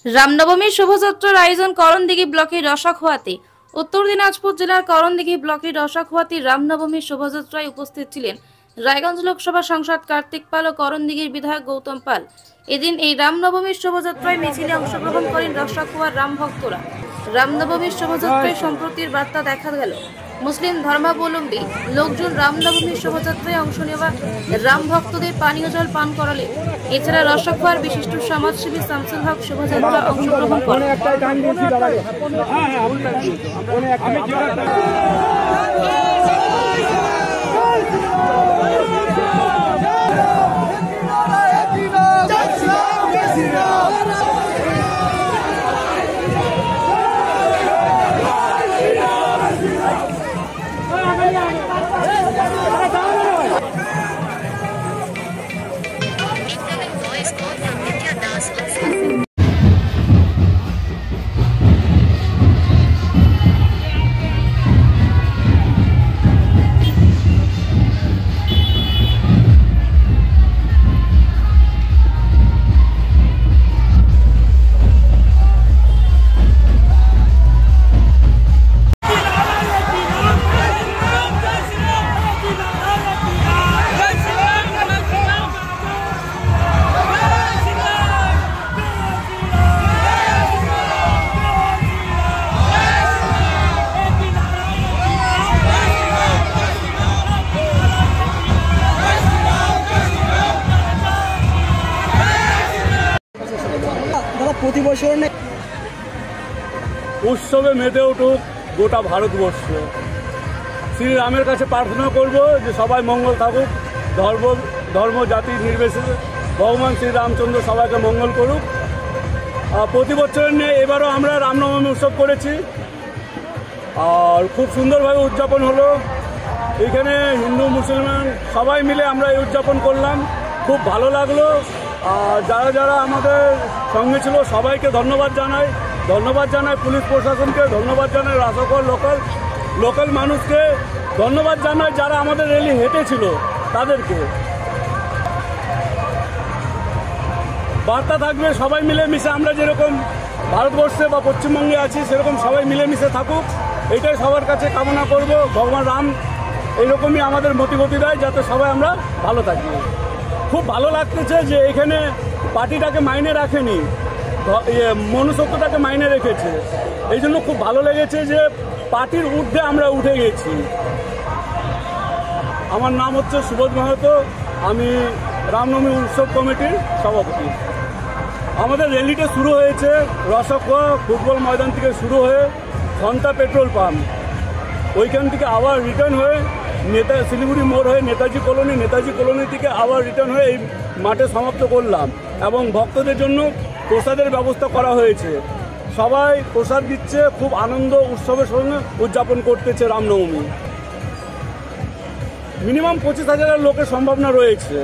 রামনবমীর শোভাযাত্রার আয়োজন করণদিঘি ব্লকের রসাখোয়াতে। উত্তর দিনাজপুর জেলার করণদিঘি ব্লকের রসাখোয়াতে রামনবমীর শোভাযাত্রায় উপস্থিত ছিলেন রায়গঞ্জ লোকসভা সাংসদ কার্তিক পাল ও করণদিঘির বিধায়ক গৌতম পাল। এদিন এই রামনবমীর শোভাযাত্রায় মিছিলে অংশগ্রহণ করেন রসাখোয়ার রাম ভক্তরা। রামনবমীর শোভাযাত্রায় সম্প্রীতির বার্তা দেখা গেল। মুসলিম ধর্মাবলম্বী লোকজন রামনবমীর শোভাযাত্রায় অংশ নেওয়া রাম ভক্তদের পানীয় জল পান করালেন। এছাড়া রসাখোয়ার বিশিষ্ট সমাজসেবী শামসুল হক শোভাযাত্রা অংশগ্রহণ করেন। প্রতি বছর উৎসবে মেতে উঠুক গোটা ভারতবর্ষ। শ্রীরামের কাছে প্রার্থনা করব যে সবাই মঙ্গল থাকুক, ধর্ম জাতি নির্বিশেষে ভগবান শ্রীরামচন্দ্র সবাইকে মঙ্গল করুক। প্রতি বছরের নিয়ে এবারও আমরা রামনবমী উৎসব করেছি আর খুব সুন্দরভাবে উদযাপন হলো। এখানে হিন্দু মুসলমান সবাই মিলে আমরা এই উদযাপন করলাম, খুব ভালো লাগলো। আর যারা যারা আমাদের সঙ্গে ছিল সবাইকে ধন্যবাদ জানাই পুলিশ প্রশাসনকে ধন্যবাদ জানাই, রাসাখোয়া লোকাল মানুষকে ধন্যবাদ জানাই, যারা আমাদের র্যালি হেঁটেছিল তাদেরকে। বার্তা থাকবে সবাই মিলেমিশে, আমরা যেরকম ভারতবর্ষে বা পশ্চিমবঙ্গে আছি সেরকম সবাই মিলেমিশে থাকুক, এটাই সবার কাছে কামনা করব। ভগবান রাম এইরকমই আমাদের মতিগতি দেয় যাতে সবাই আমরা ভালো থাকি। খুব ভালো লাগতেছে যে এখানে পার্টিটাকে মাইনে রাখেনি, মনুষ্যত্বটাকে মাইনে রেখেছে। এই জন্য খুব ভালো লেগেছে যে পার্টির ঊর্ধ্বে আমরা উঠে গেছি। আমার নাম হচ্ছে সুবোধ মাহাতো, আমি রামনবমী উৎসব কমিটির সভাপতি। আমাদের র্যালিটা শুরু হয়েছে রসাখোয়া ফুটবল ময়দান থেকে শুরু হয়ে ঘন্টা পেট্রোল পাম্প, ওইখান থেকে আবার রিটার্ন হয়ে শিলিগুড়ি মোড় হয়ে নেতাজি কলোনি থেকে আবার রিটার্ন হয়ে এই মাঠে সমাপ্ত করলাম। এবং ভক্তদের জন্য প্রসাদের ব্যবস্থা করা হয়েছে, সবাই প্রসাদ দিচ্ছে, খুব আনন্দ উৎসবের সঙ্গে উদযাপন করতেছে রামনবমী। মিনিমাম 25,000 লোকের সম্ভাবনা রয়েছে।